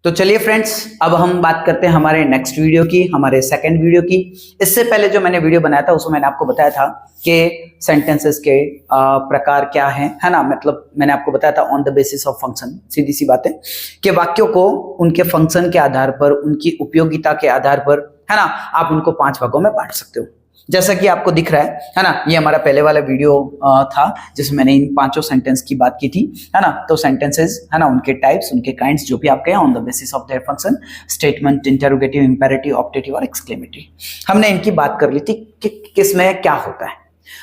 तो चलिए फ्रेंड्स, अब हम बात करते हैं हमारे नेक्स्ट वीडियो की, हमारे सेकंड वीडियो की। इससे पहले जो मैंने वीडियो बनाया था उसमें मैंने आपको बताया था कि सेंटेंसेस के प्रकार क्या हैं, है ना। मतलब मैंने आपको बताया था on the basis of function, सीधी सी बात है कि वाक्यों को उनके फंक्शन के आधार पर, उनकी उपयोगिता के आधार पर, है ना, आप उनको 5 भागों में बांट सकते हो। जैसा कि आपको दिख रहा है ना, ये हमारा पहले वाला वीडियो था जिसमें मैंने इन 5 सेंटेंस की बात की थी, है ना। तो सेंटेंसेस, है ना, उनके टाइप्स, उनके काइंड्स जो भी आपके हैं on the basis of their function, statement, interrogative, imperative, optative और एक्सक्लेमेटरी, हमने इनकी बात कर ली थी कि किसमें क्या होता है।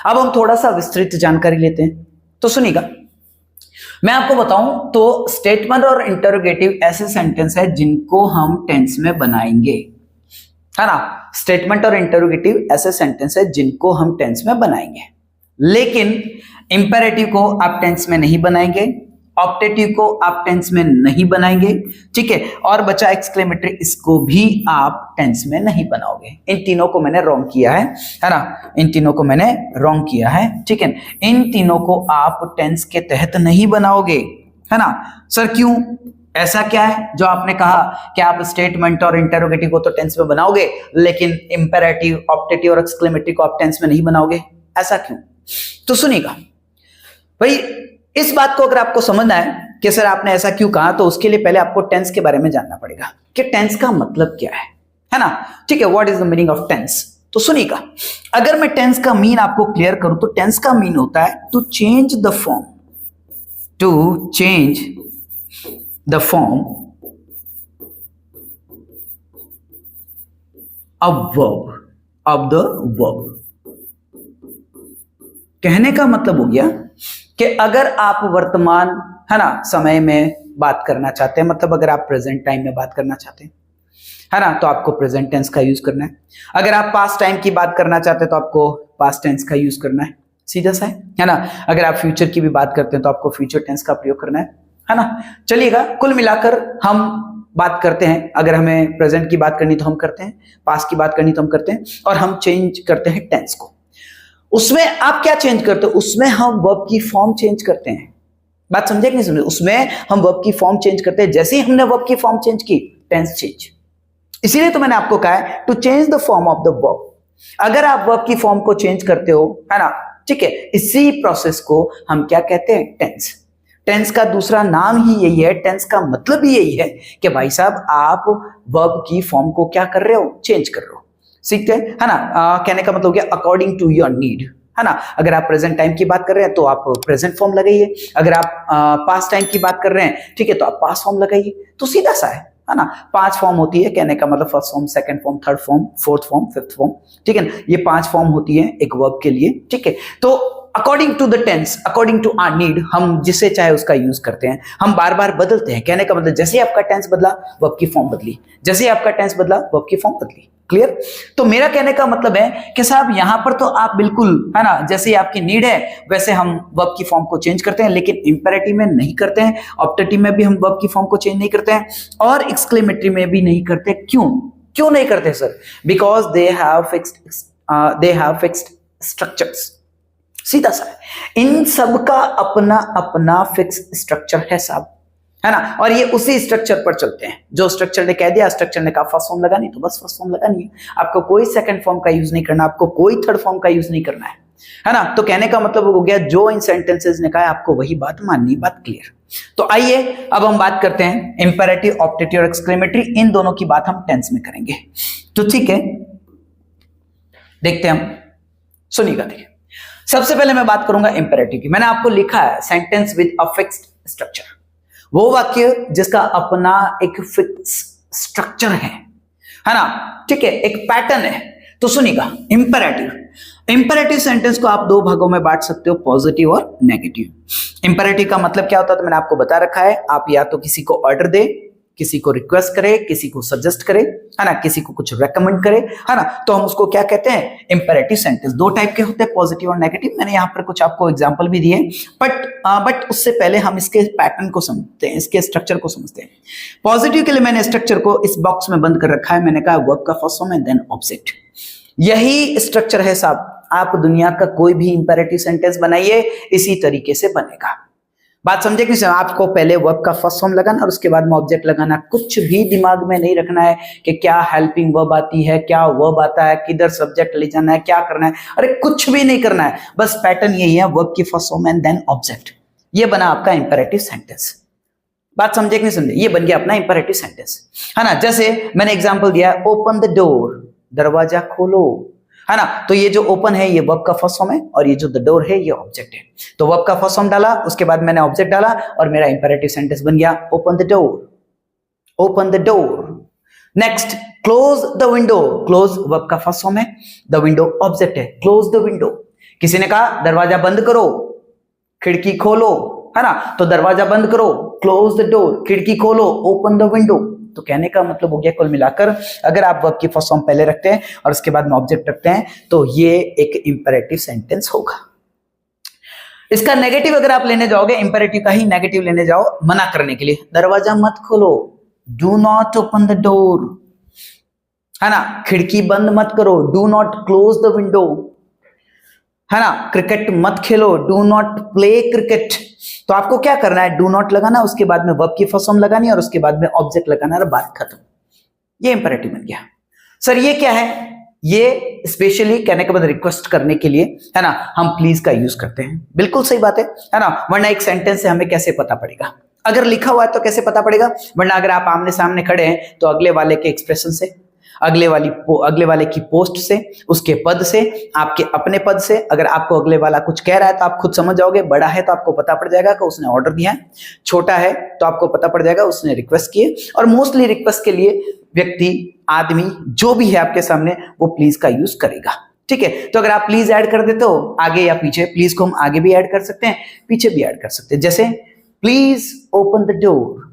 अब हम थोड़ा सा विस्तृत जानकारी लेते हैं, तो सुनिएगा। मैं आपको बताऊं तो स्टेटमेंट और इंटरोगेटिव ऐसे सेंटेंस है जिनको हम टेंस में बनाएंगे, है ना। स्टेटमेंट और इंटरोगेटिव ऐसे सेंटेंस है जिनको हम टेंस में बनाएंगे, लेकिन इंपेरेटिव को आप टेंस में नहीं बनाएंगे, ऑप्टेटिव को आप टेंस में नहीं बनाएंगे, ठीक है। और बचा एक्सक्लेमेटरी, इसको भी आप टेंस में नहीं बनाओगे। इन तीनों को मैंने रॉन्ग किया है ना, इन तीनों को मैंने रॉन्ग किया है, ठीक है। इन तीनों को आप टेंस के तहत नहीं बनाओगे, है ना। सर क्यों, ऐसा क्या है जो आपने कहा कि आप स्टेटमेंट और इंटरोगेटिव को तो टेंस में बनाओगे लेकिन इंपेरेटिव, ऑप्टेटिव और एक्सक्लेमेटरी को आप टेंस में नहीं बनाओगे, ऐसा क्यों? तो सुनिएगा भाई, इस बात को अगर आपको समझना है कि सर आपने ऐसा क्यों कहा, तो उसके लिए पहले आपको टेंस के बारे में जानना पड़ेगा कि टेंस का मतलब क्या है ना, ठीक है। What is the meaning of tense? तो सुनिएगा, अगर मैं टेंस का मीन आपको क्लियर करूं तो टेंस का मीन होता है to change the form, to change the form of verb, of the verb। कहने का मतलब हो गया कि अगर आप वर्तमान, है ना, समय में बात करना चाहते हैं, मतलब अगर आप प्रेजेंट टाइम में बात करना चाहते हैं, है ना, तो आपको प्रेजेंट टेंस का यूज करना है। अगर आप पास्ट टाइम की बात करना चाहते हैं तो आपको पास्ट टेंस का यूज करना है, सीधा सा है ना। अगर आप फ्यूचर की भी बात करते हैं तो आपको फ्यूचर टेंस का प्रयोग करना है ना। चलिएगा, कुल मिलाकर हम बात करते हैं, अगर हमें प्रेजेंट की बात करनी तो हम करते हैं, पास्ट की बात करनी तो हम करते हैं, और हम चेंज करते हैं टेंस को। उसमें आप क्या चेंज करते हो? उसमें हम वर्ब की फॉर्म चेंज करते हैं। बात समझे कि नहीं समझे? उसमें हम वर्ब की फॉर्म चेंज करते हैं। जैसे ही हमने वर्ब की फॉर्म चेंज की, टेंस चेंज। इसीलिए तो मैंने आपको कहा है to change the form of the verb. अगर आप वर्ब की फॉर्म को चेंज करते हो, है ना, ठीक है, इसी प्रोसेस को हम क्या कहते हैं? टेंस। टेंस का दूसरा नाम ही यही है, टेंस का मतलब ही यही है कि भाई साहब आप वर्ब की फॉर्म को क्या कर रहे हो? चेंज कर रहे हो, सीखते हैं, है ना। कहने का मतलब हो गया अकॉर्डिंग टू योर नीड, है ना। अगर आप प्रेजेंट टाइम की बात कर रहे हैं तो आप प्रेजेंट फॉर्म लगाइए, अगर आप पास्ट टाइम की बात कर रहे हैं, ठीक है, तो आप पास्ट फॉर्म लगाइए। तो सीधा सा है ना। 5 फॉर्म होती है, कहने का मतलब first form, second form, third form, fourth form, fifth form, ठीक है ना। ये 5 फॉर्म होती है एक वर्ब के लिए, ठीक है। तो according to the tense, according to our need, हम जिसे चाहे उसका यूज करते हैं। हम बार बार बदलते हैं, कहने का मतलब जैसे ही आपका टेंस बदला वर्ब की फॉर्म बदली, जैसे ही आपका टेंस बदला वर्ब की फॉर्म बदली। क्लियर? तो मेरा कहने का मतलब है कि साहब यहां पर तो आप बिल्कुल, है ना, जैसे ही आपकी नीड है वैसे हम वर्ब की फॉर्म को चेंज करते हैं, लेकिन इंपेरेटिव में नहीं करते हैं, ऑप्टेटिव में भी हम वर्ब की फॉर्म को चेंज नहीं करते हैं, और एक्सक्लेमेटरी में भी नहीं करते। क्यों नहीं करते sir? Because they have fixed structures. सीधा सा है, इन सब का अपना अपना फिक्स स्ट्रक्चर है साहब, है ना। और ये उसी स्ट्रक्चर पर चलते हैं। जो स्ट्रक्चर ने कह दिया, स्ट्रक्चर ने कहा फर्स्ट फॉर्म लगानी, तो बस फर्स्ट फॉर्म लगानी है। आपको कोई सेकंड फॉर्म का यूज नहीं करना, आपको कोई थर्ड फॉर्म का यूज नहीं करना है ना। तो कहने का मतलब हो गया जो इन सेंटेंसेस ने कहा आपको वही बात माननी, बात क्लियर। तो आइए अब हम बात करते हैं इंपेरेटिव, ऑप्टेटिव और एक्सक्लेमेटरी, इन दोनों की बात हम टेंस में करेंगे। तो ठीक है, देखते हैं हम, सुनिएगा। देखिए, सबसे पहले मैं बात करूंगा इंपेरेटिव की। मैंने आपको लिखा है sentence with a fixed structure, वो वाक्य जिसका अपना एक फिक्स स्ट्रक्चर है ना, ठीक है, एक पैटर्न है। तो सुनिएगा, इंपेरेटिव सेंटेंस को आप 2 भागों में बांट सकते हो, पॉजिटिव और नेगेटिव। इंपेरेटिव का मतलब क्या होता है तो मैंने आपको बता रखा है। आप या तो किसी को ऑर्डर दे, किसी को रिक्वेस्ट करे, किसी को सजेस्ट करे, है ना, किसी को कुछ रेकमेंड करे, है ना, तो हम उसको क्या कहते हैं? Imperative sentence. 2 टाइप के होते हैं, पॉजिटिव और नेगेटिव। मैंने यहाँ पर कुछ आपको एग्जांपल भी दिए, बट उससे पहले हम इसके पैटर्न को समझते हैं, इसके स्ट्रक्चर को समझते हैं। पॉजिटिव के लिए मैंने स्ट्रक्चर को इस बॉक्स में बंद कर रखा है। मैंने कहा वर्ब का फर्स्ट फॉर्म है, देन ऑब्जेक्ट। यही स्ट्रक्चर है साहब। आप दुनिया का कोई भी इंपेरेटिव सेंटेंस बनाइए, इसी तरीके से बनेगा। बात समझे कि आपको पहले वर्ब का फर्स्ट फॉर्म लगाना और उसके बाद में ऑब्जेक्ट लगाना। कुछ भी दिमाग में नहीं रखना है कि क्या हेल्पिंग वर्ब आती है, क्या वर्ब आता है, किधर सब्जेक्ट ले जाना है, क्या करना है, अरे कुछ भी नहीं करना है। बस पैटर्न यही है, वर्ब की first form and then object. ये बना आपका इंपेरेटिव सेंटेंस। बात समझे कि नहीं समझे? ये बन गया अपना इंपेरेटिव सेंटेंस, है ना। जैसे मैंने एग्जांपल दिया, ओपन द डोर, दरवाजा खोलो, है ना। तो ये जो ओपन है ये वर्ब का फर्स्ट फॉर्म है और ये जो द डोर है ये ऑब्जेक्ट है। तो वर्ब का फर्स्ट फॉर्म डाला, उसके बाद मैंने ऑब्जेक्ट डाला और मेरा इंपेरेटिव सेंटेंस बन गया, open the door, open the door. Next, close the window, close verb का फर्स्ट फॉर्म है, द विंडो ऑब्जेक्ट है, क्लोज द विंडो। किसी ने कहा दरवाजा बंद करो, खिड़की खोलो, है ना। तो दरवाजा बंद करो, क्लोज द डोर, खिड़की खोलो, ओपन द विंडो। तो कहने का मतलब हो गया कुल मिलाकर, अगर आप वर्ब की फर्स्ट फॉर्म पहले रखते हैं और उसके बाद में ऑब्जेक्ट रखते हैं तो ये एक इंपेरेटिव सेंटेंस होगा। इसका नेगेटिव अगर आप लेने जाओगे, इंपेरेटिव का ही नेगेटिव लेने जाओ मना करने के लिए, दरवाजा मत खोलो, do not open the door, है ना। खिड़की बंद मत करो, do not close the window, है ना। क्रिकेट मत खेलो, डू नॉट प्ले क्रिकेट। तो आपको क्या करना है, डू नॉट लगाना, उसके बाद में वर्ब की फर्स्ट फॉर्म लगानी और उसके बाद में ऑब्जेक्ट लगाना और बात खत्म। ये इंपेरेटिव बन गया। सर ये क्या है? ये स्पेशली कहने के बाद रिक्वेस्ट करने के लिए, है ना, हम प्लीज का यूज करते हैं। बिल्कुल सही बात है ना। वरना एक सेंटेंस से हमें कैसे पता पड़ेगा? अगर लिखा हुआ है तो कैसे पता पड़ेगा? वरना अगर आप आमने सामने खड़े हैं तो अगले वाले के एक्सप्रेशन से, अगले वाले की पोस्ट से, उसके पद से, आपके अपने पद से। अगर आपको अगले वाला कुछ कह रहा है तो आप खुद समझ जाओगे। बड़ा है तो आपको पता पड़ जाएगा कि उसने ऑर्डर दिया है, छोटा है तो आपको पता पड़ जाएगा उसने रिक्वेस्ट की है। और मोस्टली रिक्वेस्ट के लिए व्यक्ति, आदमी जो भी है आपके सामने, वो प्लीज का यूज करेगा। ठीक है, तो अगर आप प्लीज ऐड कर देते हो आगे या पीछे, प्लीज को हम आगे भी ऐड कर सकते हैं, पीछे भी ऐड कर सकते हैं। जैसे please open the door,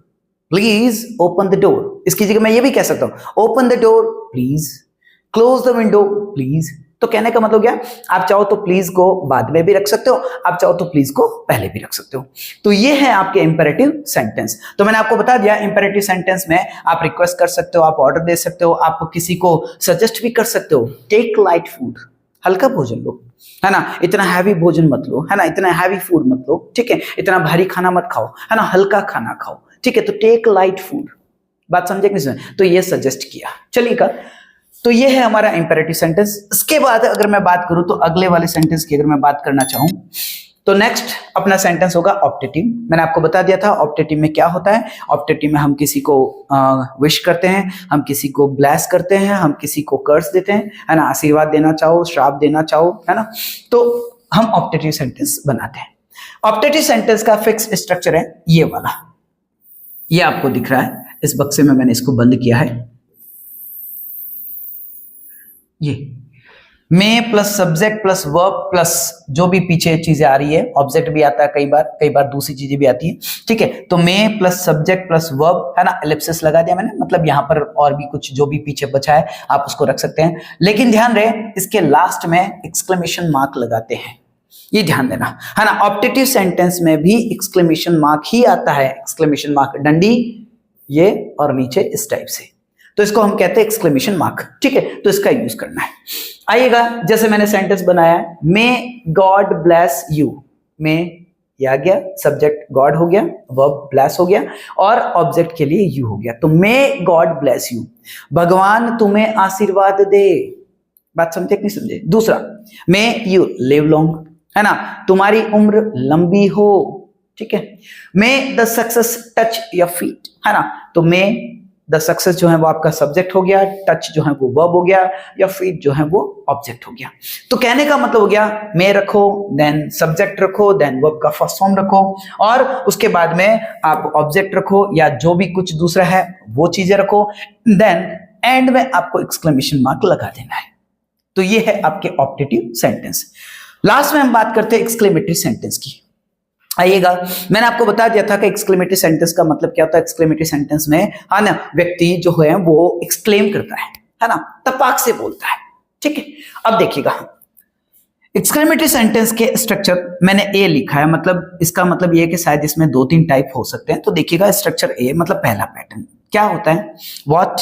please open the door. इसकी जगह मैं ये भी कह सकता हूं, open the door please, close the window please. तो कहने का मतलब क्या, आप चाहो तो प्लीज को बाद में भी रख सकते हो, आप चाहो तो प्लीज को पहले भी रख सकते हो। तो ये है आपके इंपेरेटिव सेंटेंस। तो मैंने आपको बता दिया, इंपेरेटिव सेंटेंस में आप रिक्वेस्ट कर सकते हो, आप ऑर्डर दे सकते हो, आप किसी को सजेस्ट भी कर सकते हो, टेक लाइट फूड, हल्का भोजन लो, है ना, इतना हैवी भोजन मत लो, है ना, इतना हैवी फूड मत लो, ठीक है, इतना भारी खाना मत खाओ, है ना, हल्का खाना खाओ, ठीक है। तो टेक लाइट फूड, बात समझे कि नहीं? तो ये सजेस्ट किया। चलिएगा, तो ये है हमारा इंपेरेटिव सेंटेंस। इसके बाद अगर मैं बात करूं तो अगले वाले सेंटेंस की अगर मैं बात करना चाहूं तो नेक्स्ट अपना सेंटेंस होगा ऑप्टेटिव। मैंने आपको बता दिया था ऑप्टेटिव में क्या होता है। ऑप्टेटिव में हम किसी को विश करते हैं, हम किसी को ब्लेस करते हैं, हम किसी को कर्स देते हैं, है ना, आशीर्वाद देना चाहो, श्राप देना चाहो, है ना, तो हम ऑप्टेटिव सेंटेंस बनाते हैं। ऑप्टेटिव सेंटेंस का फिक्स स्ट्रक्चर है ये वाला, ये आपको दिख रहा है, इस बक्से में मैंने इसको बंद किया है। ये में plus subject plus verb plus जो भी पीछे चीजें आ रही है, ऑब्जेक्ट भी आता है कई बार दूसरी चीजें भी आती है, ठीक है। तो में प्लस सब्जेक्ट प्लस वर्ब, है ना, एलिप्सिस लगा दिया मैंने, मतलब यहां पर और भी कुछ जो भी पीछे बचा है आप उसको रख सकते हैं। लेकिन ध्यान रहे इसके लास्ट में एक्सक्लेमेशन मार्क लगाते हैं, ये ध्यान देना, है ना। ऑप्टेटिव सेंटेंस में भी एक्सक्लेमेशन मार्क ही आता है, एक्सक्लेमेशन मार्क, डंडी ये और नीचे इस टाइप से, तो इसको हम कहते हैं एक्सक्लेमेशन मार्क, ठीक है। तो इसका यूज करना है। आइएगा, जैसे मैंने सेंटेंस बनाया है, मे गॉड ब्लेस यू, में ये आ गया, सब्जेक्ट गॉड हो गया, वर्ब ब्लेस हो गया और ऑब्जेक्ट के लिए यू हो गया। तो मे गॉड ब्लेस यू, भगवान तुम्हें आशीर्वाद दे। बात समझे कि नहीं समझे? दूसरा, मे यू लिव लॉन्ग, है ना, तुम्हारी उम्र लंबी हो, ठीक है। मे the success touch your feet, है ना, तो मे द सक्सेस जो है वो आपका सब्जेक्ट हो गया, टच जो है वो वर्ब हो गया, या फीट जो है वो ऑब्जेक्ट हो गया। तो कहने का मतलब हो गया, मे रखो, देन सब्जेक्ट रखो, देन वर्ब का फर्स्ट फॉर्म रखो और उसके बाद में आप ऑब्जेक्ट रखो या जो भी कुछ दूसरा है वो चीजें रखो, देन एंड में आपको एक्सक्लेमेशन मार्क लगा देना है। तो ये है आपके ऑप्टेटिव सेंटेंस। लास्ट में हम बात करते हैं एक्सक्लेमेटरी सेंटेंस की। आइएगा, मैंने आपको बता दिया था कि एक्सक्लेमेटरी सेंटेंस का मतलब क्या होता है। एक्सक्लेमेटरी सेंटेंस में, है ना, व्यक्ति जो है वो एक्सक्लेम करता है ना, तपाक से बोलता है, ठीक है। अब देखिएगा, एक्सक्लेमेटरी सेंटेंस के स्ट्रक्चर मैंने ए लिखा है, मतलब इसका मतलब ये है कि शायद इसमें 2-3 टाइप हो सकते हैं। तो देखिएगा, स्ट्रक्चर ए मतलब पहला पैटर्न क्या होता है, व्हाट,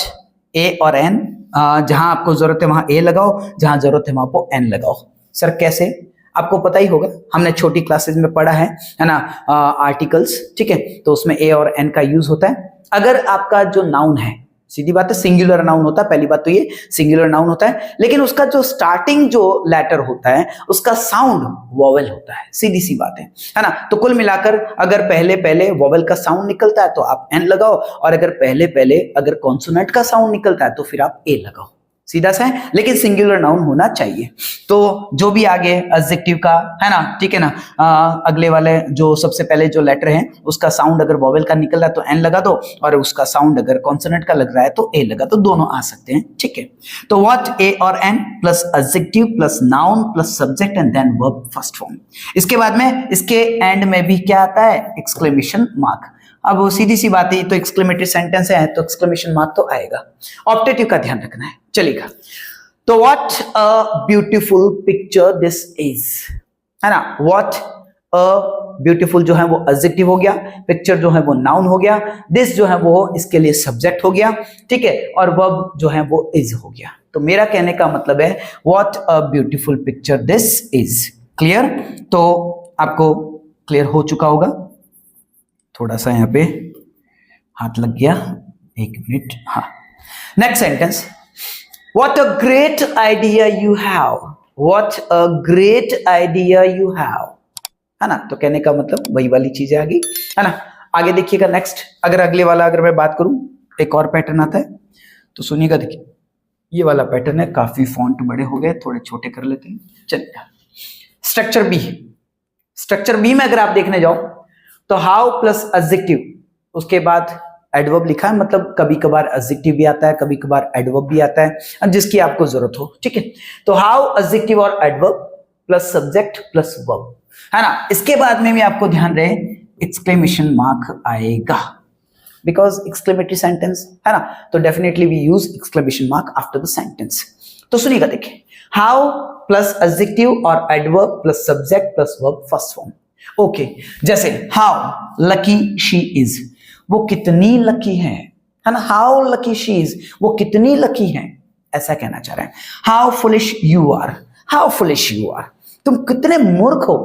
ए और एन, जहां आपको जरूरत है वहां ए लगाओ, जहां जरूरत है वहां पर एन लगाओ। सर कैसे? आपको पता ही होगा, हमने छोटी क्लासेस में पढ़ा है ना, आर्टिकल्स, ठीक है, तो उसमें ए और एन का यूज होता है। अगर आपका जो नाउन है, सीधी बात है, सिंगुलर नाउन होता है, पहली बात तो ये सिंगुलर नाउन होता है, लेकिन उसका जो स्टार्टिंग जो लेटर होता है उसका साउंड वोवेल होता है, सीधी सी बात है ना। तो कुल मिलाकर अगर पहले पहले वोवेल का साउंड निकलता है तो आप एन लगाओ, और अगर पहले पहले अगर कॉन्सोनेंट का साउंड निकलता है तो फिर आप ए लगाओ, सीधा सा है, लेकिन सिंगुलर नाउन होना चाहिए। तो जो भी आगे एडजेक्टिव का है ना, ठीक है ना, अगले वाले जो सबसे पहले जो लेटर है उसका साउंड अगर वोवेल का निकल रहा है तो एन लगा दो, और उसका साउंड अगर कॉन्सोनेंट का लग रहा है तो ए लगा दो, दोनों आ सकते हैं, ठीक है। तो व्हाट, ए और an plus adjective plus noun plus subject and then verb first form. इसके बाद में इसके एंड में भी क्या आता है, एक्सक्लेमेशन मार्क। अब वो सीधी सी बात है, तो एक्सक्लेमेटरी सेंटेंस है तो एक्सक्लेमेशन मार्क तो आएगा। ऑप्टेटिव का ध्यान रखना है, चलेगा। तो what a beautiful picture this is, है ना। व्हाट अ ब्यूटीफुल जो है वो एडजेक्टिव हो गया, पिक्चर जो है वो नाउन हो गया, दिस जो है वो इसके लिए सब्जेक्ट हो गया, ठीक है, और वर्ब जो है वो इज हो गया। तो मेरा कहने का मतलब है what a beautiful picture this is. Clear? तो आपको क्लियर हो चुका होगा। थोड़ा सा यहाँ पे हाथ लग गया, एक मिनट। हाँ, next sentence, what a great idea you have, what a great idea you have, है ना। तो कहने का मतलब वही वाली चीजें आ गई, है ना। आगे देखिएगा नेक्स्ट, अगर अगले वाला अगर मैं बात करूं, एक और पैटर्न आता है, तो सुनिएगा। देखिए ये वाला पैटर्न है, काफी फॉन्ट बड़े हो गए, थोड़े छोटे कर लेते हैं, चलिए। स्ट्रक्चर बी, स्ट्रक्चर बी में अगर आप देखने जाओ तो हाउ प्लस एडजेक्टिव, उसके बाद एडवर्ब लिखा है, मतलब कभी कभार एडजेक्टिव भी आता है, कभी कभार एडवर्ब भी आता है, जिसकी आपको जरूरत हो, ठीक है। तो हाउ, एडजेक्टिव और adverb plus subject plus verb, है ना। इसके बाद में भी आपको ध्यान रहे एक्सक्लेमेशन मार्क आएगा, बिकॉज एक्सक्लेमेटरी सेंटेंस है ना, तो definitely we use exclamation mark after the sentence. तो सुनिएगा, देखिए हाउ प्लस एडजेक्टिव और adverb plus subject plus verb first form. Okay, जैसे हाउ लकी शी इज, वो कितनी लकी है ना। हाउ लकी शी इज, वो कितनी लकी है, ऐसा कहना चाह रहे हैं। How foolish you are, how foolish you are, तुम कितने मूर्ख हो,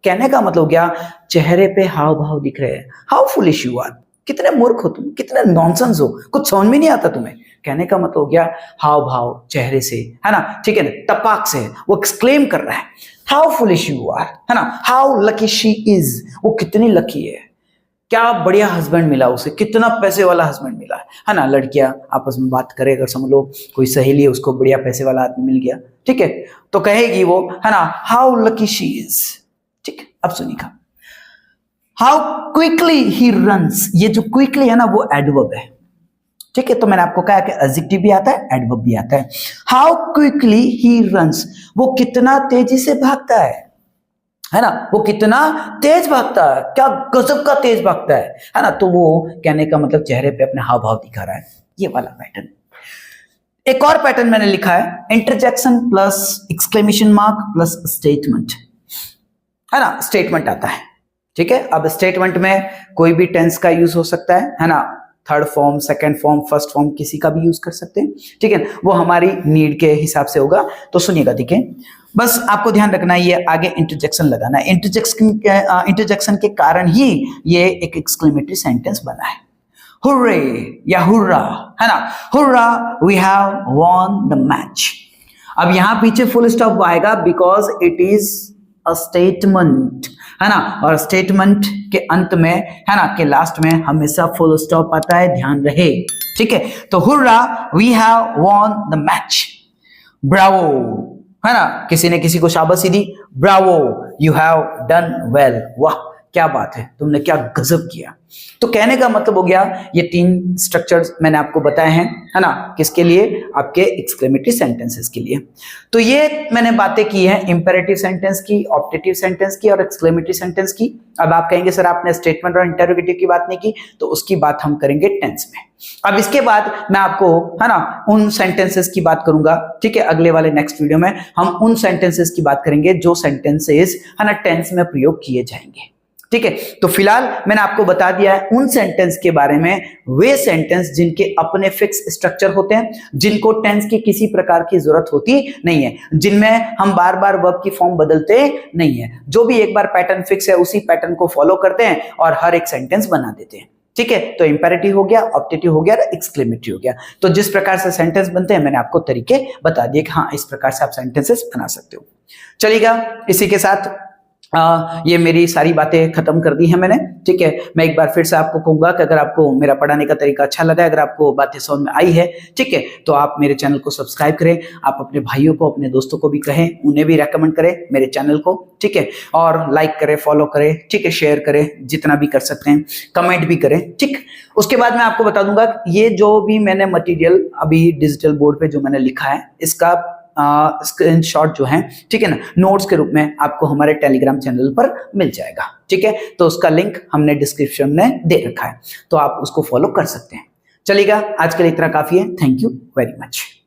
कहने का मतलब क्या, चेहरे पे हाव भाव दिख रहे हैं। हाउ फुलिश यू आर, कितने मूर्ख हो तुम, कितने नॉनसेंस हो, कुछ समझ में नहीं आता तुम्हें, कहने का मतलब क्या, हाव भाव चेहरे से, है ना, ठीक है ना, टपाक से वो एक्सक्लेम कर रहा है, हाउ फुलिश यू आर, है ना। हाउ लकी शी इज, वो कितनी लकी है, क्या बढ़िया हस्बैंड मिला उसे, कितना पैसे वाला हस्बैंड मिला है ना। लड़कियां आपस में बात करें, अगर समझ लो कोई सहेली है, उसको बढ़िया पैसे वाला आदमी मिल गया, ठीक है, तो कहेगी वो, है ना, हाउ लकी शी इज, ठीक है। अब सुनिएगा, हाउ क्विकली ही रन्स, ये जो क्विकली है ना वो एडवर्ब है, ठीक है। तो मैंने आपको कहा कि एडजेक्टिव भी आता है, एडवर्ब भी आता है। हाउ क्विकली ही रन्स, वो कितना तेजी से भागता है ना, वो कितना तेज भागता है, क्या गजब का तेज भागता है ना। तो वो कहने का मतलब चेहरे पे अपने हाव भाव दिखा रहा है, ये वाला पैटर्न। एक और पैटर्न मैंने लिखा है, interjection plus exclamation mark plus statement, है ना। स्टेटमेंट आता है, ठीक है। अब स्टेटमेंट में कोई भी टेंस का यूज हो सकता है ना, third form, second form, first form, किसी का भी यूज कर सकते हैं, ठीक है, वो हमारी नीड के हिसाब से होगा। तो सुनिएगा, देखिए बस आपको ध्यान रखना है, ये आगे इंटरजेक्शन लगाना है, इंटरजेक्शन के कारण ही ये एक एक्सक्लेमेटरी सेंटेंस बना है। हुर्रे या हुर्रा, है ना, hurrah we have won the match. अब यहां पीछे फुल स्टॉप आएगा, because it is a statement, है ना, और स्टेटमेंट के अंत में, है ना, के लास्ट में हमेशा फुल स्टॉप आता है, ध्यान रहे, ठीक है। तो hurrah we have won the match, bravo, है ना, किसी ने किसी को शाबाशी दी, bravo you have done well, वाह क्या बात है, तुमने क्या गजब किया। तो कहने का मतलब हो गया, ये तीन स्ट्रक्चर्स मैंने आपको बताए हैं, है ना, किसके लिए, आपके एक्सक्लेमेटरी सेंटेंसेस के लिए। तो ये मैंने बातें की हैं इंपेरेटिव सेंटेंस की, ऑप्टेटिव सेंटेंस की और एक्सक्लेमेटरी सेंटेंस की। अब आप कहेंगे सर आपने स्टेटमेंट और इंटरोगेटिव की बात नहीं की, तो उसकी बात हम करेंगे टेंस में। अब इसके बाद मैं आपको, है ना, उन सेंटेंसेस की बात करूंगा, ठीक है। अगले वाले नेक्स्ट वीडियो में हम उन सेंटेंसेस की बात करेंगे जो सेंटेंसेस, है ना, टेंस में प्रयोग किए जाएंगे। ठीक है। तो फिलहाल मैंने आपको बता दिया है उन सेंटेंस के बारे में, वे सेंटेंस जिनके अपने फिक्स स्ट्रक्चर होते हैं, जिनको टेंस की किसी प्रकार की जरूरत होती नहीं है, जिनमें हम बार बार वर्ब की फॉर्म बदलते नहीं है, जो भी एक बार पैटर्न फिक्स है उसी पैटर्न को फॉलो करते हैं और हर एक सेंटेंस बना देते हैं। ठीक है, तो इंपेरेटिव हो गया, ऑप्टेटिव हो गया, एक्सक्लेमेटरी हो गया। तो जिस प्रकार से सेंटेंस बनते हैं मैंने आपको तरीके बता दिए कि हाँ इस प्रकार से आप सेंटेंसेस बना सकते हो। चलिएगा, इसी के साथ ये मेरी सारी बातें खत्म कर दी है मैंने। ठीक है, मैं एक बार फिर से आपको कहूंगा कि अगर आपको मेरा पढ़ाने का तरीका अच्छा लगा, अगर आपको बातें समझ में आई है, ठीक है, तो आप मेरे चैनल को सब्सक्राइब करें, आप अपने भाइयों को, अपने दोस्तों को भी कहें, उन्हें भी रेकमेंड करें मेरे चैनल को। ठीक है, और लाइक करें, फॉलो करें, ठीक है, शेयर करें, जितना भी कर सकते हैं, कमेंट भी करें। ठीक, उसके बाद मैं आपको बता दूंगा ये जो भी मैंने मटेरियल अभी डिजिटल बोर्ड पे जो मैंने लिखा है इसका स्क्रीनशॉट जो है, ठीक है ना, नोट्स के रूप में आपको हमारे टेलीग्राम चैनल पर मिल जाएगा। ठीक है, तो उसका लिंक हमने डिस्क्रिप्शन में दे रखा है, तो आप उसको फॉलो कर सकते हैं। चलिएगा, आज के लिए इतना काफी है। Thank you very much.